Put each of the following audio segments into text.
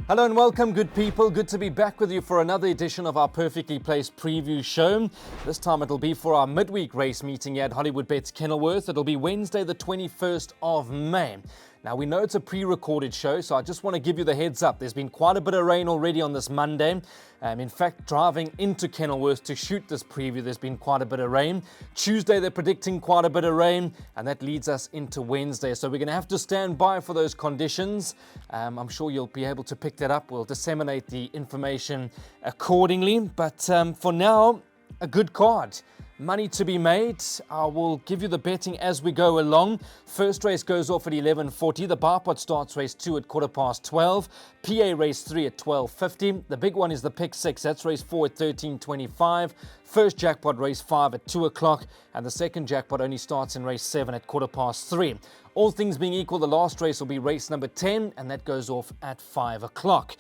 Hello and welcome, good people. Good to be back with you for another edition of our Perfectly Placed preview show. This time it'll be for our midweek race meeting here at Hollywoodbets Kenilworth. It'll be Wednesday the 21st of May. Now, we know it's a pre-recorded show, so I just want to give you the heads up. There's been quite a bit of rain already on this Monday. In fact, driving into Kenilworth to shoot this preview, there's been quite a bit of rain. Tuesday, they're predicting quite a bit of rain, and that leads us into Wednesday. So we're going to have to stand by for those conditions. I'm sure you'll be able to pick that up. We'll disseminate the information accordingly. But for now, a good card. Money to be made. I will give you the betting as we go along. First race goes off at 11:40. The bar pot starts race 2 at 12:15. PA race 3 at 12:50. The big one is the pick 6. That's race 4 at 13:25. First jackpot race 5 at 2 o'clock. And the second jackpot only starts in race 7 at 3:15. All things being equal, the last race will be race number 10, and that goes off at 5 o'clock.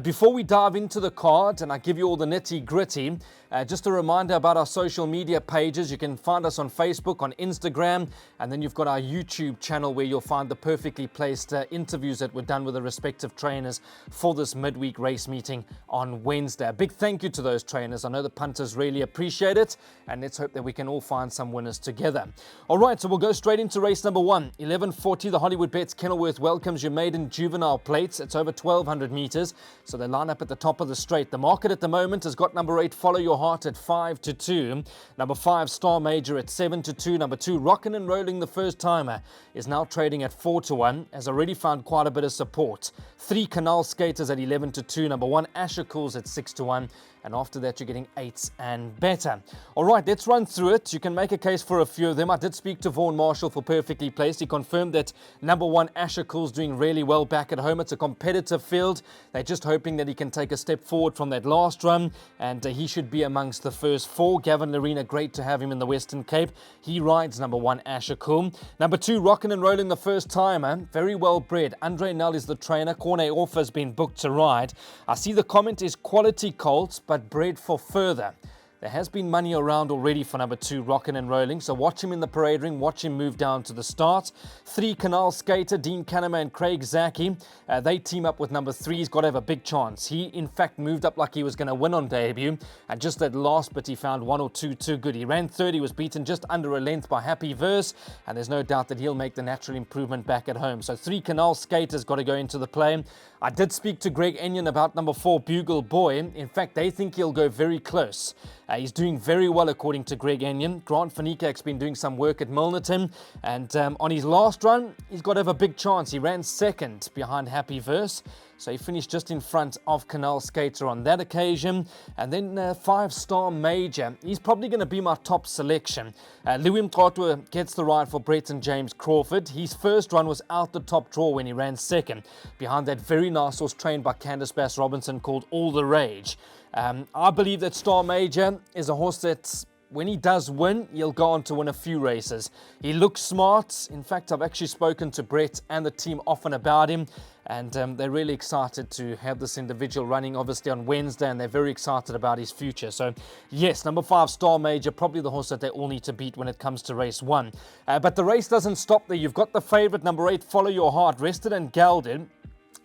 Before we dive into the card and I give you all the nitty-gritty, just a reminder about our social media pages. You can find us on Facebook, on Instagram, and then you've got our YouTube channel where you'll find the perfectly placed interviews that were done with the respective trainers for this midweek race meeting on Wednesday. A big thank you to those trainers. I know the punters really appreciate it, and let's hope that we can all find some winners together. All right, so we'll go straight into race number 1. 11:40, the Hollywoodbets Kenilworth welcomes your maiden juvenile plates. It's over 1,200 meters, so they line up at the top of the straight. The market at the moment has got number 8, Follow Your Heart, at 5-2. Number 5, Star Major, at 7-2. Number 2, Rockin' and Rolling, the first timer, is now trading at 4-1, has already found quite a bit of support. 3, Canal Skaters, at 11-2. Number 1, Asher Cools, at 6-1. And after that, you're getting 8s and better. All right, let's run through it. You can make a case for a few of them. I did speak to Vaughan Marshall for Perfectly Placed. He confirmed that number 1, Asher Cool's doing really well back at home. It's a competitive field. They're just hoping that he can take a step forward from that last run, and he should be amongst the first 4. Gavin Larena, great to have him in the Western Cape. He rides number 1, Asher Cool. Number 2, Rockin' and Rolling, the first timer. Very well bred. Andre Null is the trainer. Corne Orff has been booked to ride. I see the comment is quality colts, but bred for further. There has been money around already for number 2, Rockin' and Rolling, so watch him in the parade ring, watch him move down to the start. 3, Canal Skater, Dean Canema and Craig Zaki. They team up with number 3. He's got to have a big chance. He, in fact, moved up like he was going to win on debut, and just that last bit, he found 1 or 2 too good. He ran third. He was beaten just under a length by Happy Verse, and there's no doubt that he'll make the natural improvement back at home. So 3, Canal Skater's got to go into the play. I did speak to Greg Enyon about number 4, Bugle Boy. In fact, they think he'll go very close. He's doing very well, according to Greg Enyon. Grant Van Niekerk's been doing some work at Milnerton, and on his last run, he's got to have a big chance. He ran second behind Happy Verse, so he finished just in front of Canal Skater on that occasion. And then 5, Star Major. He's probably going to be my top selection. Louis Mqatwa gets the ride for Brett and James Crawford. His first run was out the top draw when he ran second, behind that very nice horse trained by Candice Bass Robinson called All the Rage. I believe that Star Major is a horse that, when he does win, he'll go on to win a few races. He looks smart. In fact, I've actually spoken to Brett and the team often about him, and they're really excited to have this individual running, obviously, on Wednesday, and they're very excited about his future. So, yes, number 5, Star Major, probably the horse that they all need to beat when it comes to race 1. But the race doesn't stop there. You've got the favourite, number 8, Follow Your Heart, rested and gelded.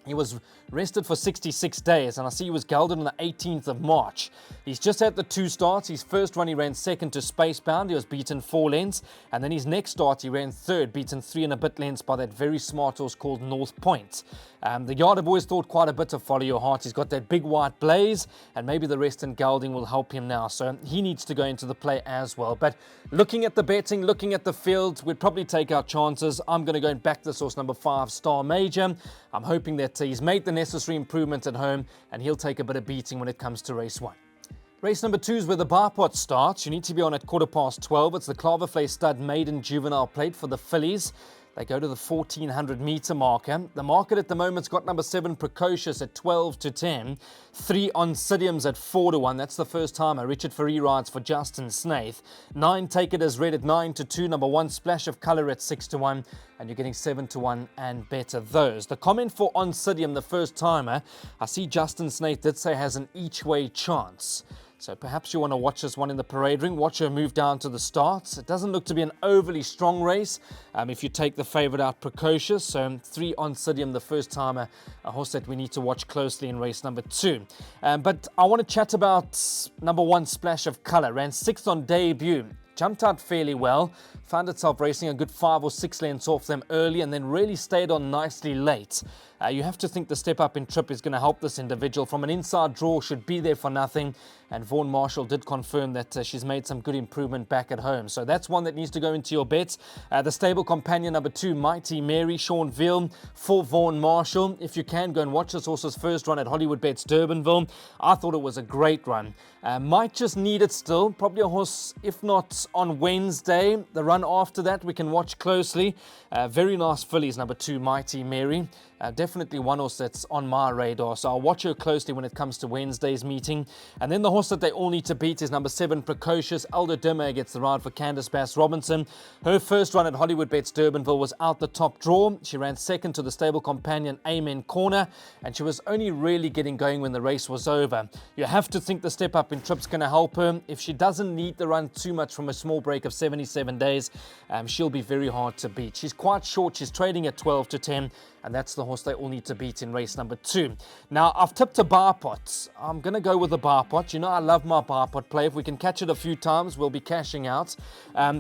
He was rested for 66 days, and I see he was gelded on the 18th of March. He's just had the 2 starts. His first run, he ran second to Spacebound. He was beaten 4 lengths. And then his next start, he ran third, beaten 3 and a bit lengths by that very smart horse called North Point. The yard have always thought quite a bit of Follow Your Heart. He's got that big white blaze, and maybe the rest and gelding will help him now. So he needs to go into the play as well. But looking at the betting, looking at the field, we'd probably take our chances. I'm going to go and back this horse, number 5, Star Major. I'm hoping that he's made the necessary improvement at home, and he'll take a bit of beating when it comes to race 1. Race number 2 is where the bar pot starts. You need to be on at 12:15. It's the Claverflay Stud Maiden Juvenile Plate for the fillies. They go to the 1,400 meter marker. The market at the moment's got number 7, Precocious, at 12-10. 3, Oncidium's at 4-1. That's the first timer. Richard Ferree rides for Justin Snaith. 9, Take It As Read at 9-2. Number 1, Splash of Colour at 6-1. And you're getting 7-1 and better those. The comment for Oncidium, the first timer, I see Justin Snaith did say has an each way chance. So perhaps you want to watch this one in the parade ring, watch her move down to the starts. It doesn't look to be an overly strong race if you take the favourite out, Precocious. So 3 Oncidium, the first timer, a horse that we need to watch closely in race number 2. But I want to chat about number 1, Splash of Colour. Ran 6th on debut. Jumped out fairly well, found itself racing a good 5 or 6 lengths off them early and then really stayed on nicely late. You have to think the step up in trip is going to help this individual. From an inside draw, should be there for nothing. And Vaughan Marshall did confirm that she's made some good improvement back at home. So that's one that needs to go into your bets. The stable companion number 2, Mighty Mary, Sean Veal for Vaughan Marshall. If you can, go and watch this horse's first run at Hollywoodbets Durbanville. I thought it was a great run. Might just need it still. Probably a horse, if not on Wednesday. The run after that we can watch closely. Very nice fillies, number 2, Mighty Mary. Definitely one horse that's on my radar, so I'll watch her closely when it comes to Wednesday's meeting. And then the horse that they all need to beat is number 7, Precocious. Elder Dimmer gets the ride for Candice Bass-Robinson. Her first run at Hollywoodbets Durbanville was out the top draw. She ran second to the stable companion Amen Corner, and she was only really getting going when the race was over. You have to think the step up in trip's going to help her. If she doesn't need the run too much from a small break of 77 days, she'll be very hard to beat. She's quite short. She's trading at 12 to 10. And that's the horse they all need to beat in race number 2. Now, I've tipped a bar pot. I'm going to go with the bar pot. You know, I love my bar pot play. If we can catch it a few times, we'll be cashing out.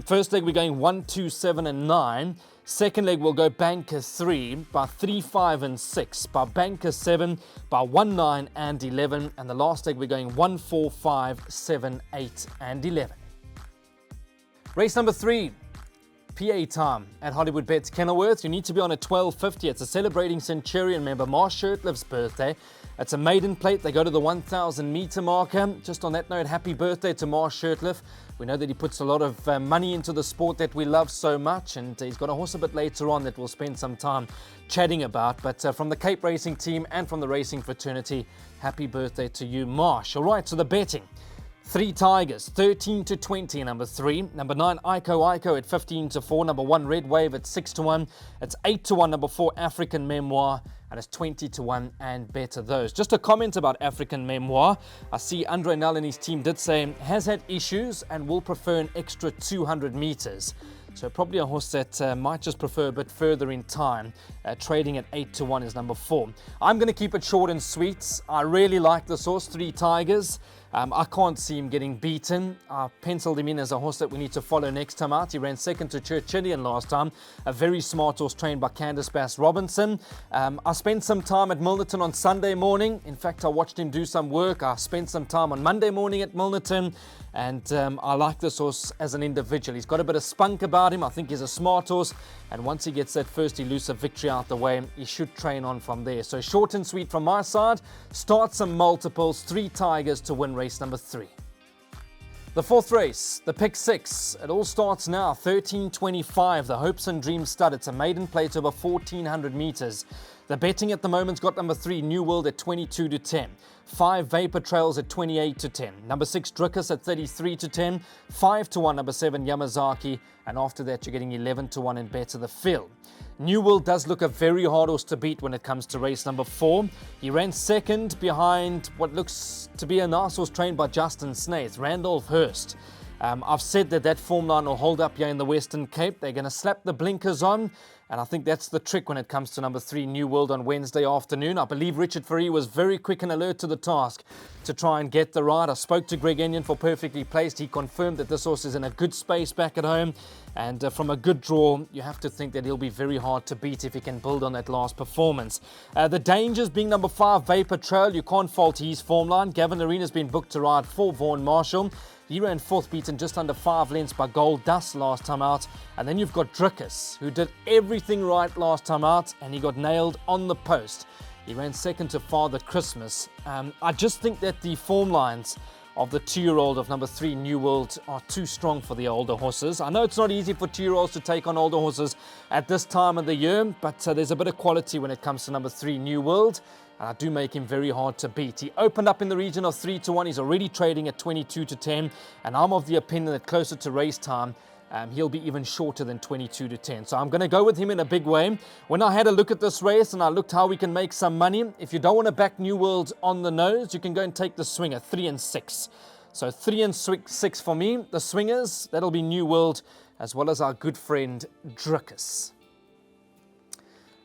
First leg, we're going 1, 2, 7, and 9. Second leg, we'll go banker 3 by 3, 5, and 6. By banker 7, by 1, 9, and 11. And the last leg, we're going 1, 4, 5, 7, 8, and 11. Race number 3. PA time at Hollywoodbets Kenilworth. You need to be on a 12.50. It's a celebrating Centurion member, Marsh Shirtliff's birthday. It's a maiden plate. They go to the 1,000 meter marker. Just on that note, happy birthday to Marsh Shirtliff. We know that he puts a lot of money into the sport that we love so much, and he's got a horse a bit later on that we'll spend some time chatting about. But from the Cape Racing team and from the racing fraternity, happy birthday to you, Marsh. All right, so the betting. 3 Tigers, 13 to 20, number 3. Number 9, Iko at 15 to 4. Number 1, Red Wave at 6 to 1. It's 8 to 1, number 4, African Memoir. And it's 20 to 1 and better those. Just a comment about African Memoir. I see Andre Null and his team did say has had issues and will prefer an extra 200 meters. So probably a horse that might just prefer a bit further in time. Trading at 8 to 1 is number 4. I'm going to keep it short and sweet. I really like this horse, 3 Tigers. I can't see him getting beaten. I penciled him in as a horse that we need to follow next time out. He ran second to Churchillian last time. A very smart horse trained by Candice Bass-Robinson. I spent some time at Milnerton on Sunday morning. In fact, I watched him do some work. I spent some time on Monday morning at Milnerton. And I like this horse as an individual. He's got a bit of spunk about him. I think he's a smart horse. And once he gets that first elusive victory out the way, he should train on from there. So short and sweet from my side. Start some multiples. 3 Tigers to win race number 3. The 4th race, the pick 6. It all starts now. 13.25. The Hopes and Dreams stud. It's a maiden plate over 1,400 meters. The betting at the moment's got number 3, New World at 22 to 10. 5, Vapor Trails at 28 to 10. Number 6, Drickus at 33 to 10. 5 to 1, number 7, Yamazaki. And after that, you're getting 11 to 1 and better the field. New World does look a very hard horse to beat when it comes to race number 4. He ran second behind what looks to be a nice horse trained by Justin Snaith, Randolph Hurst. I've said that form line will hold up here in the Western Cape. They're going to slap the blinkers on. And I think that's the trick when it comes to number 3, New World, on Wednesday afternoon. I believe Richard Fourie was very quick and alert to the task to try and get the ride. I spoke to Greg Enyon for Perfectly Placed. He confirmed that this horse is in a good space back at home. And from a good draw, you have to think that he'll be very hard to beat if he can build on that last performance. The dangers being number 5, Vapor Trail. You can't fault his form line. Gavin Arena's been booked to ride for Vaughan Marshall. He ran 4th, beaten just under 5 lengths by Gold Dust last time out. And then you've got Drickus, who did everything right last time out, and he got nailed on the post. He ran second to Father Christmas. I just think that the form lines of the 2-year-old of number 3, New World, are too strong for the older horses. I know it's not easy for 2-year-olds to take on older horses at this time of the year, but there's a bit of quality when it comes to number 3, New World. And I do make him very hard to beat. He opened up in the region of 3 to 1. He's already trading at 22 to 10. And I'm of the opinion that closer to race time, he'll be even shorter than 22 to 10. So I'm going to go with him in a big way. When I had a look at this race and I looked how we can make some money, if you don't want to back New World on the nose, you can go and take the swinger, 3 and 6. So 3 and 6 for me. The swingers, that'll be New World, as well as our good friend Drickus.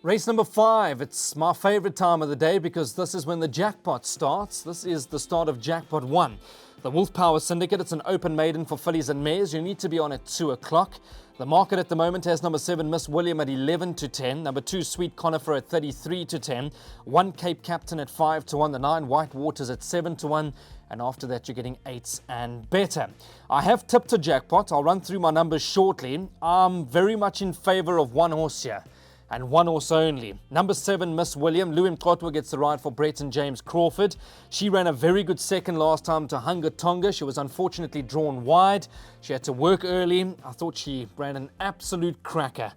Race number 5, it's my favorite time of the day because this is when the jackpot starts. This is the start of Jackpot 1. The Wolf Power Syndicate, it's an open maiden for fillies and mares. You need to be on at 2 o'clock. The market at the moment has number 7, Miss William at 11 to 10. Number 2, Sweet Conifer at 33 to 10. 1, Cape Captain at 5 to 1. The 9, White Waters at 7 to 1. And after that, you're getting 8s and better. I have tipped a jackpot. I'll run through my numbers shortly. I'm very much in favor of one horse here, and one horse only. Number 7, Miss William. Louis Mkotwa gets the ride for Brett and James Crawford. She ran a very good second last time to Hunger Tonga. She was unfortunately drawn wide. She had to work early. I thought she ran an absolute cracker.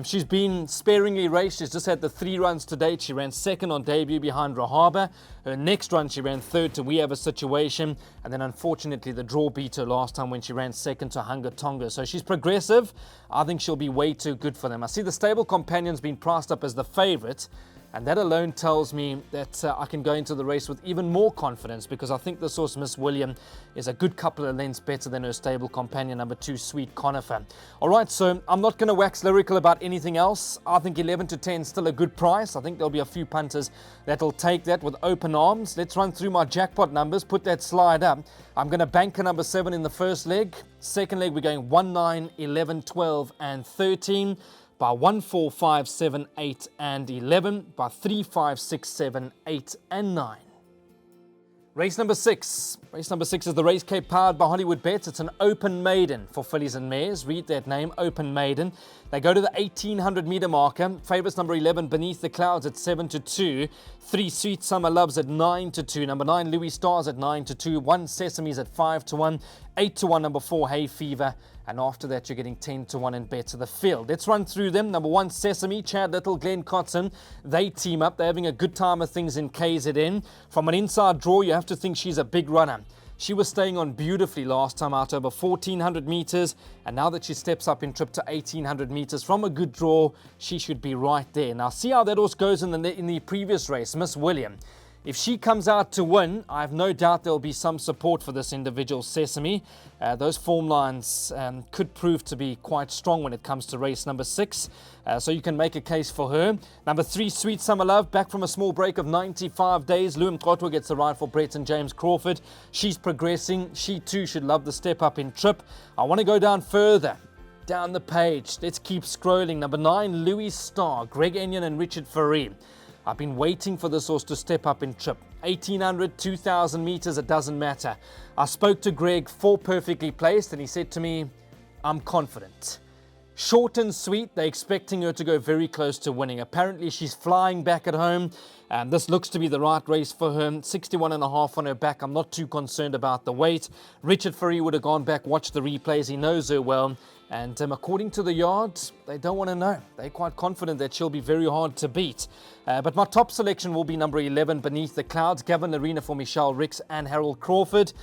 She's been sparingly raced. She's just had the 3 runs to date. She ran second on debut behind Rahaba. Her next run, she ran third to We Have a Situation. And then unfortunately, the draw beat her last time when she ran second to Hunger Tonga. So she's progressive. I think she'll be way too good for them. I see the stable companion's been priced up as the favourite. And that alone tells me that I can go into the race with even more confidence, because I think this horse, Miss William, is a good couple of lengths better than her stable companion, number 2, Sweet Conifer. All right, so I'm not going to wax lyrical about anything else. I think 11 to 10 is still a good price. I think there'll be a few punters that'll take that with open arms. Let's run through my jackpot numbers, put that slide up. I'm going to bank a number 7 in the first leg. Second leg, we're going 1, 9, 11, 12, and 13. By 1, 4, 5, 7, 8, and 11. By 3, 5, 6, 7, 8, and 9. Race number 6. Race number 6 is the Race Cape powered by Hollywoodbets. It's an open maiden for fillies and mares. Read that name, open maiden. They go to the 1800 meter marker. Favourites number 11, Beneath the Clouds at 7 to 2. 3, Sweet Summer Loves at 9 to 2. Number 9, Louis Stars at 9 to 2. 1, Sesame's at 5 to 1. 8 to 1, number 4, Hay Fever. And after that, you're getting 10 to 1 and better the field. Let's run through them. Number 1, Sesame, Chad Little, Glenn Cotson. They team up. They're having a good time of things in KZN. From an inside draw, you have to think she's a big runner. She was staying on beautifully last time out over 1,400 meters. And now that she steps up in trip to 1,800 meters from a good draw, she should be right there. Now, see how that horse goes in the previous race, Miss William. If she comes out to win, I have no doubt there'll be some support for this individual, Sesame. Those form lines could prove to be quite strong when it comes to race number 6. So you can make a case for her. Number 3, Sweet Summer Love, back from a small break of 95 days. Louis Mkotwa gets the ride for Brett and James Crawford. She's progressing. She too should love the step up in trip. I want to go down further. Down the page. Let's keep scrolling. Number 9, Louis Star, Greg Enyon and Richard Ferree. I've been waiting for this horse to step up in trip. 1,800, 2,000 meters, it doesn't matter. I spoke to Greg, 4 perfectly placed, and he said to me, I'm confident. Short and sweet, they're expecting her to go very close to winning. Apparently, she's flying back at home. This looks to be the right race for her. 61.5 on her back. I'm not too concerned about the weight. Richard Ferree would have gone back, watched the replays. He knows her well. And according to the yard, they don't want to know. They're quite confident that she'll be very hard to beat. But my top selection will be number 11, Beneath the Clouds. Gavin Arena for Michelle Ricks and Harold Crawford.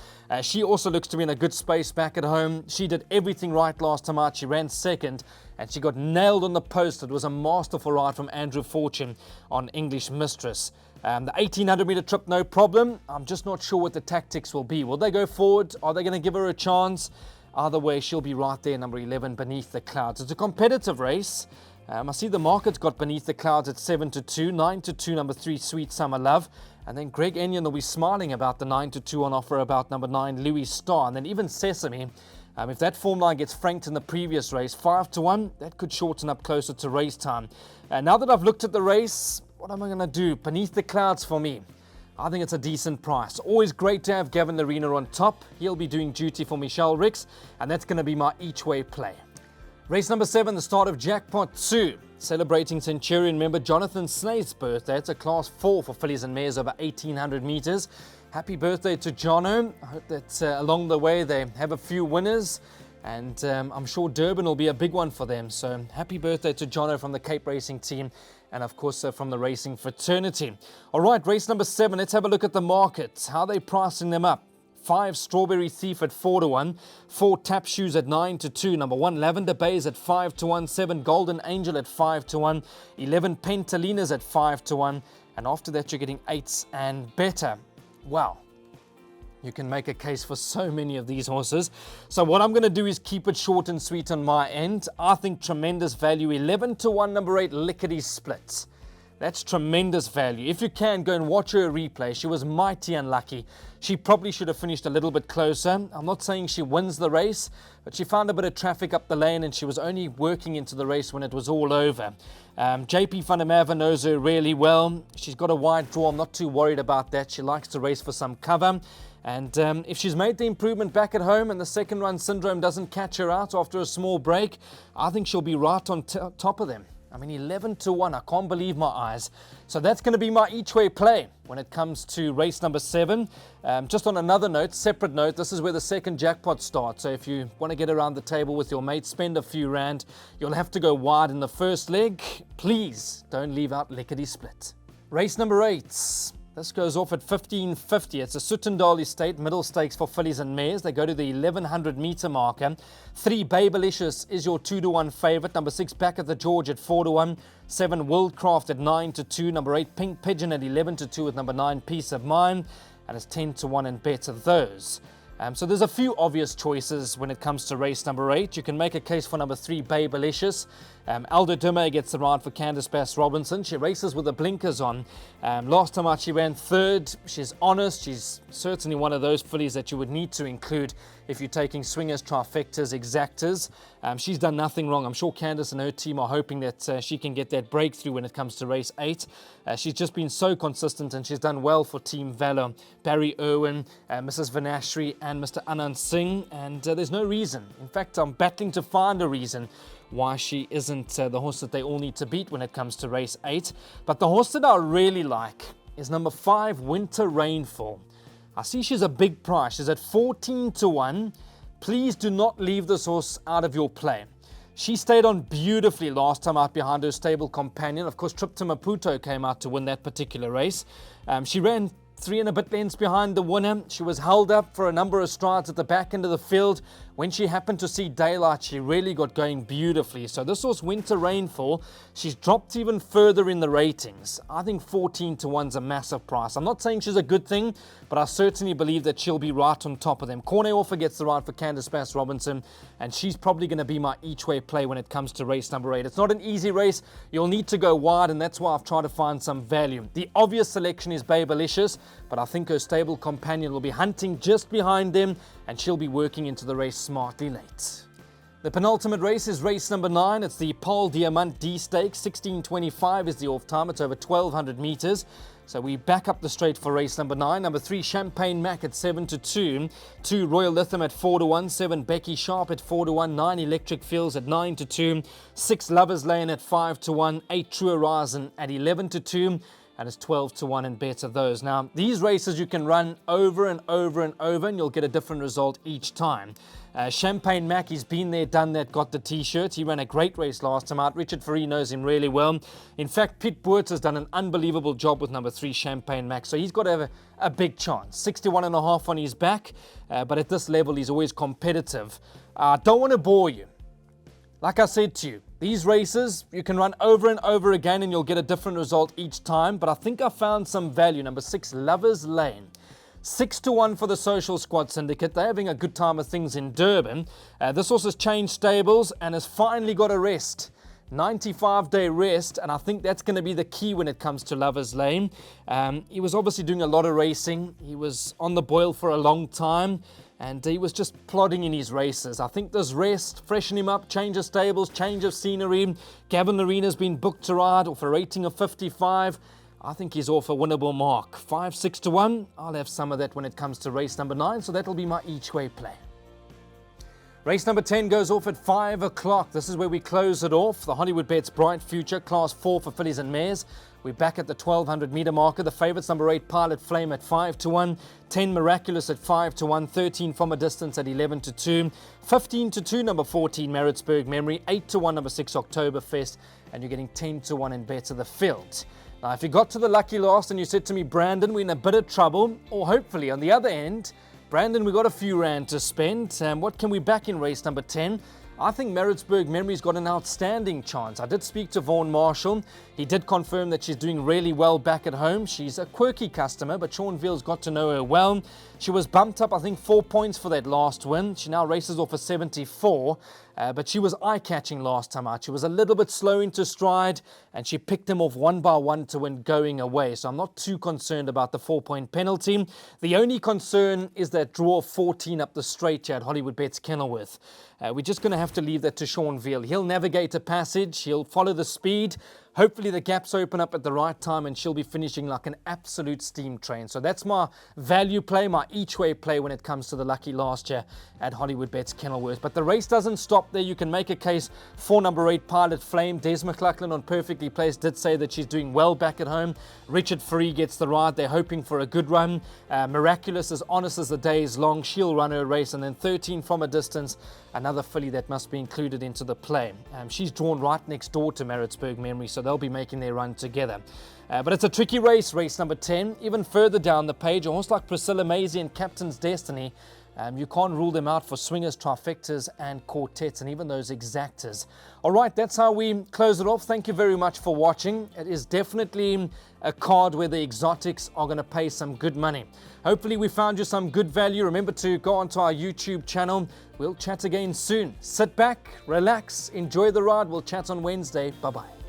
She also looks to be in a good space back at home. She did everything right last time out. She ran second and she got nailed on the post. It was a masterful ride from Andrew Fortune on English Mistress. The 1,800 meter trip, no problem. I'm just not sure what the tactics will be. Will they go forward? Are they going to give her a chance? Either way, she'll be right there, number 11, Beneath the Clouds. It's a competitive race. I see the market's got Beneath the Clouds at 7 to 2, 9 to 2, number 3, Sweet Summer Love. And then Greg Enyon will be smiling about the 9 to 2 on offer about number 9, Louis Star. And then even Sesame, if that form line gets franked in the previous race, 5 to 1, that could shorten up closer to race time. Now that I've looked at the race, what am I going to do? Beneath the Clouds for me. I think it's a decent price. Always great to have Gavin Arena on top. He'll be doing duty for Michelle Ricks, and that's going to be my each-way play. Race number 7, the start of Jackpot 2. Celebrating Centurion member Jonathan Snaith's birthday. It's a class 4 for fillies and mares over 1,800 meters. Happy birthday to Jono. I hope that along the way they have a few winners. And I'm sure Durban will be a big one for them. So happy birthday to Jono from the Cape Racing team. And of course from the racing fraternity. All right, race number 7. Let's have a look at the markets. How are they pricing them up? 5, Strawberry Thief at 4 to 1. 4, Tap Shoes at 9 to 2. Number 1, Lavender Bays at 5 to 1. 7, Golden Angel at 5 to 1. 11, Pentalinas at 5 to 1. And after that, you're getting 8s and better. Wow. You can make a case for so many of these horses. So what I'm going to do is keep it short and sweet on my end. I think tremendous value, 11 to 1, number 8, Lickety Split. That's tremendous value. If you can, go and watch her replay. She was mighty unlucky. She probably should have finished a little bit closer. I'm not saying she wins the race, but she found a bit of traffic up the lane and she was only working into the race when it was all over. JP van der Merwe knows her really well. She's got a wide draw. I'm not too worried about that. She likes to race for some cover. And if she's made the improvement back at home and the second run syndrome doesn't catch her out after a small break, I think she'll be right on top of them. I mean, 11 to 1, I can't believe my eyes. So that's going to be my each way play when it comes to race number 7. Just on another note, separate note, this is where the second jackpot starts. So if you want to get around the table with your mates, spend a few rand, you'll have to go wide in the first leg. Please don't leave out Lickety Split. Race number 8. This goes off at 15.50. It's a Sutendal Estate, middle stakes for fillies and mares. They go to the 1100 meter marker. 3, Babelicious is your 2 to 1 favorite. Number 6, Back at the George at 4 to 1. 7, Worldcraft at 9 to 2. Number 8, Pink Pigeon at 11 to 2 with number 9, Peace of Mind. And it's 10 to 1 and better those. So there's a few obvious choices when it comes to race number 8. You can make a case for number 3, Babelicious. Aldo Dume gets the ride for Candice Bass-Robinson. She races with the blinkers on. Last time out she ran 3rd. She's honest. She's certainly one of those fillies that you would need to include if you're taking swingers, trifectas, exactas. She's done nothing wrong. I'm sure Candice and her team are hoping that she can get that breakthrough when it comes to race 8. She's just been so consistent and she's done well for Team Valor, Barry Irwin, Mrs. Vanashri and Mr. Anand Singh. And there's no reason. In fact, I'm battling to find a reason why she isn't the horse that they all need to beat when it comes to race 8. But the horse that I really like is number 5, Winter Rainfall. I see she's a big price. She's at 14 to 1. Please do not leave this horse out of your play. She stayed on beautifully last time out behind her stable companion. Of course, Trip to Maputo came out to win that particular race. She ran 3 and a bit lengths behind the winner. She was held up for a number of strides at the back end of the field. When she happened to see daylight, she really got going beautifully. So this was Winter Rainfall. She's dropped even further in the ratings. I think 14 to 1's a massive price. I'm not saying she's a good thing, but I certainly believe that she'll be right on top of them. Corne Offer gets the ride for Candice Bass-Robinson, and she's probably going to be my each-way play when it comes to race number 8. It's not an easy race. You'll need to go wide, and that's why I've tried to find some value. The obvious selection is Babelicious, but I think her stable companion will be hunting just behind them, and she'll be working into the race smartly late. The penultimate race is race number 9. It's the Paul Diamant D Stakes. 16:25 is the off time. It's over 1200 meters. So we back up the straight for race number 9. Number 3, Champagne Mac at 7 to 2. 2, Royal Lithium at 4 to 1. 7, Becky Sharp at 4 to 1. 9, Electric Fields at 9 to 2. 6, Lovers Lane at 5 to 1. 8, True Horizon at 11 to 2. And it's 12 to 1 and better those. Now, these races you can run over and over and over, and you'll get a different result each time. Champagne Mac, he's been there, done that, got the T-shirt. He ran a great race last time out. Richard Ferree knows him really well. In fact, Pete Boerts has done an unbelievable job with number 3, Champagne Mac. So he's got to have a big chance. 61.5 on his back, but at this level, he's always competitive. I don't want to bore you. Like I said to you, these races, you can run over and over again and you'll get a different result each time. But I think I found some value. Number 6, Lovers Lane. 6 to 1 for the Social Squad Syndicate. They're having a good time of things in Durban. This horse has changed stables and has finally got a rest. 95-day rest, and I think that's going to be the key when it comes to Lovers Lane. He was obviously doing a lot of racing. He was on the boil for a long time, and he was just plodding in his races. I think this rest, freshen him up, change of stables, change of scenery. Gavin Arena's been booked to ride off a rating of 55. I think he's off a winnable mark. 5, 6 to 1. I'll have some of that when it comes to race number 9, so that'll be my each-way play. Race number 10 goes off at 5 o'clock. This is where we close it off. The Hollywoodbets Bright Future, Class 4 for fillies and mares. We're back at the 1200 meter marker. The favourites, number 8, Pilot Flame at 5 to 1. 10, Miraculous at 5 to 1. 13, From a Distance at 11 to 2. 15 to 2, number 14, Maritzburg Memory. 8 to 1, number 6, Oktoberfest. And you're getting 10 to 1 and better the field. Now, if you got to the lucky last and you said to me, Brandon, we're in a bit of trouble, or hopefully on the other end, Brandon, we got a few rand to spend. What can we back in race number 10? I think Maritzburg Memory's got an outstanding chance. I did speak to Vaughan Marshall. He did confirm that she's doing really well back at home. She's a quirky customer, but Sean Veal's got to know her well. She was bumped up, I think, 4 points for that last win. She now races off a 74, but she was eye-catching last time out. She was a little bit slow into stride, and she picked him off one by one to win going away. So I'm not too concerned about the 4-point penalty. The only concern is that draw of 14 up the straight here at Hollywoodbets Kenilworth. We're just going to have to leave that to Sean Veal. He'll navigate a passage. He'll follow the speed. Hopefully the gaps open up at the right time and she'll be finishing like an absolute steam train. So that's my value play, my each-way play when it comes to the lucky last year at Hollywoodbets Kenilworth. But the race doesn't stop there. You can make a case for number 8, Pilot Flame. Des McLaughlin on Perfectly Placed did say that she's doing well back at home. Richard Free gets the ride. They're hoping for a good run. Miraculous, as honest as the day is long. She'll run her race. And then 13 from a distance, another filly that must be included into the play. She's drawn right next door to Maritzburg Memory, so they'll be making their run together. But it's a tricky race, race number 10. Even further down the page, a horse like Priscilla Maisie and Captain's Destiny, you can't rule them out for swingers, trifectas and quartets and even those exactors. All right, that's how we close it off. Thank you very much for watching. It is definitely a card where the exotics are going to pay some good money. Hopefully we found you some good value. Remember to go onto our YouTube channel. We'll chat again soon. Sit back, relax, enjoy the ride. We'll chat on Wednesday. Bye-bye.